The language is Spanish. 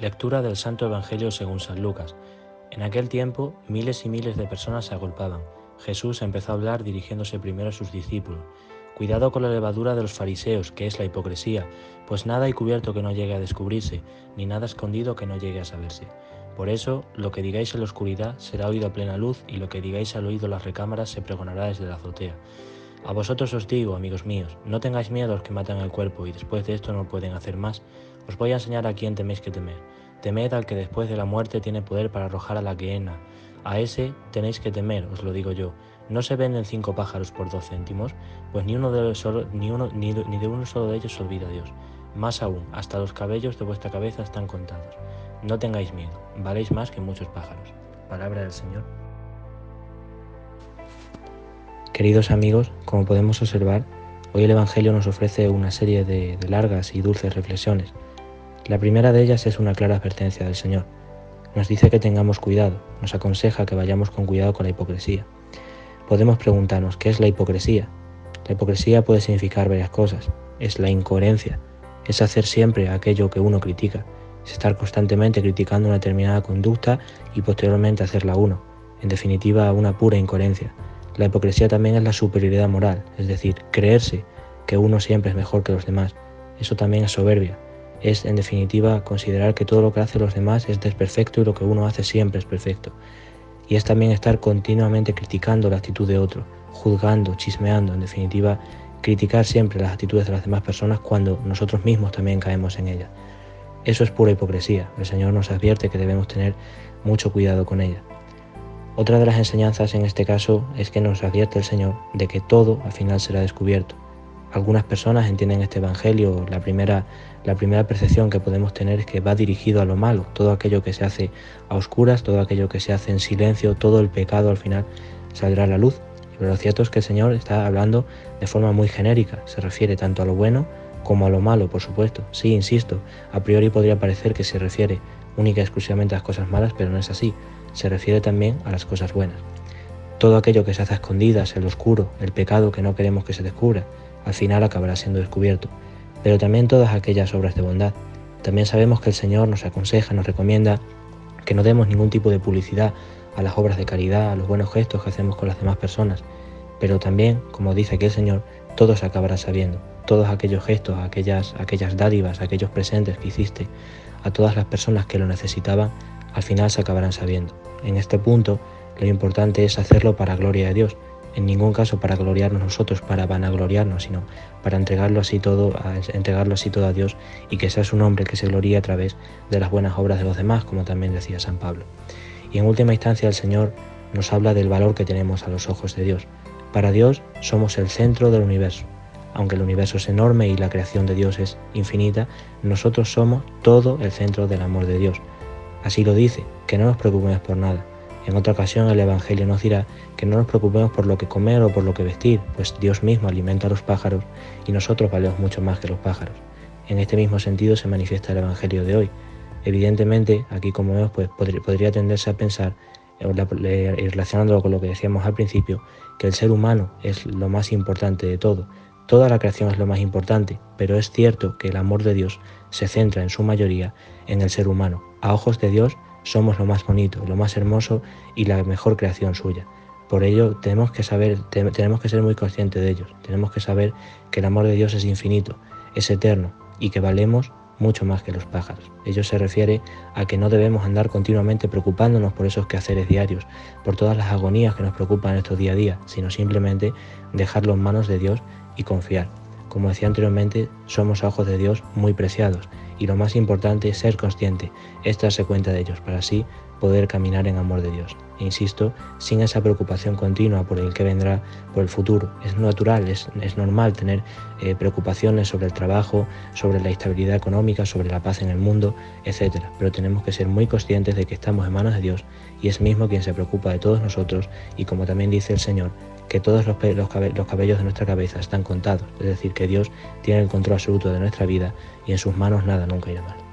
Lectura del Santo Evangelio según San Lucas. En aquel tiempo, miles y miles de personas se agolpaban. Jesús empezó a hablar dirigiéndose primero a sus discípulos. Cuidado con la levadura de los fariseos, que es la hipocresía, pues nada hay cubierto que no llegue a descubrirse, ni nada escondido que no llegue a saberse. Por eso, lo que digáis en la oscuridad será oído a plena luz, y lo que digáis al oído en las recámaras se pregonará desde la azotea. A vosotros os digo, amigos míos, no tengáis miedo a los que matan el cuerpo, y después de esto no pueden hacer más. Os voy a enseñar a quién teméis que temer. Temed al que después de la muerte tiene poder para arrojar a la gehenna. A ese tenéis que temer, os lo digo yo. ¿No se venden 5 pájaros por 2 céntimos? Pues ni de uno solo de ellos se olvida Dios. Más aún, hasta los cabellos de vuestra cabeza están contados. No tengáis miedo, valéis más que muchos pájaros. Palabra del Señor. Queridos amigos, como podemos observar, hoy el Evangelio nos ofrece una serie de largas y dulces reflexiones. La primera de ellas es una clara advertencia del Señor. Nos dice que tengamos cuidado, nos aconseja que vayamos con cuidado con la hipocresía. Podemos preguntarnos, ¿qué es la hipocresía? La hipocresía puede significar varias cosas. Es la incoherencia, es hacer siempre aquello que uno critica, es estar constantemente criticando una determinada conducta y posteriormente hacerla uno. En definitiva, una pura incoherencia. La hipocresía también es la superioridad moral, es decir, creerse que uno siempre es mejor que los demás. Eso también es soberbia. Es, en definitiva, considerar que todo lo que hacen los demás es desperfecto y lo que uno hace siempre es perfecto. Y es también estar continuamente criticando la actitud de otro, juzgando, chismeando, en definitiva, criticar siempre las actitudes de las demás personas cuando nosotros mismos también caemos en ellas. Eso es pura hipocresía. El Señor nos advierte que debemos tener mucho cuidado con ella. Otra de las enseñanzas en este caso es que nos advierte el Señor de que todo al final será descubierto. Algunas personas entienden este Evangelio, la primera percepción que podemos tener es que va dirigido a lo malo, todo aquello que se hace a oscuras, todo aquello que se hace en silencio, todo el pecado al final saldrá a la luz. Pero lo cierto es que el Señor está hablando de forma muy genérica, se refiere tanto a lo bueno como a lo malo, por supuesto. Sí, insisto, a priori podría parecer que se refiere única y exclusivamente a las cosas malas, pero no es así, se refiere también a las cosas buenas. Todo aquello que se hace a escondidas, el oscuro, el pecado que no queremos que se descubra, al final acabará siendo descubierto, pero también todas aquellas obras de bondad. También sabemos que el Señor nos aconseja, nos recomienda que no demos ningún tipo de publicidad a las obras de caridad, a los buenos gestos que hacemos con las demás personas, pero también, como dice aquí el Señor, todo se acabará sabiendo, todos aquellos gestos, aquellas dádivas, aquellos presentes que hiciste a todas las personas que lo necesitaban, al final se acabarán sabiendo. En este punto, lo importante es hacerlo para gloria de Dios, en ningún caso para gloriarnos nosotros, para vanagloriarnos, sino para entregarlo así todo a Dios y que sea su nombre que se gloríe a través de las buenas obras de los demás, como también decía San Pablo. Y en última instancia el Señor nos habla del valor que tenemos a los ojos de Dios. Para Dios somos el centro del universo. Aunque el universo es enorme y la creación de Dios es infinita, nosotros somos todo el centro del amor de Dios. Así lo dice, que no nos preocupemos por nada. En otra ocasión el Evangelio nos dirá que no nos preocupemos por lo que comer o por lo que vestir, pues Dios mismo alimenta a los pájaros y nosotros valemos mucho más que los pájaros. En este mismo sentido se manifiesta el Evangelio de hoy. Evidentemente, aquí como vemos, pues podría tenderse a pensar, relacionándolo con lo que decíamos al principio, que el ser humano es lo más importante de todo. Toda la creación es lo más importante, pero es cierto que el amor de Dios se centra en su mayoría en el ser humano. A ojos de Dios somos lo más bonito, lo más hermoso y la mejor creación suya. Por ello tenemos que ser muy conscientes de ellos. Tenemos que saber que el amor de Dios es infinito, es eterno y que valemos mucho más que los pájaros. Ello se refiere a que no debemos andar continuamente preocupándonos por esos quehaceres diarios, por todas las agonías que nos preocupan en estos día a día, sino simplemente dejarlo en manos de Dios y confiar. Como decía anteriormente, somos a ojos de Dios muy preciados y lo más importante es ser consciente, es darse cuenta de ellos para así poder caminar en amor de Dios. E insisto, sin esa preocupación continua por el que vendrá, por el futuro. Es natural, es normal tener preocupaciones sobre el trabajo, sobre la estabilidad económica, sobre la paz en el mundo, etc. Pero tenemos que ser muy conscientes de que estamos en manos de Dios y es mismo quien se preocupa de todos nosotros y como también dice el Señor, que todos los cabellos de nuestra cabeza están contados, es decir, que Dios tiene el control absoluto de nuestra vida y en sus manos nada nunca irá mal.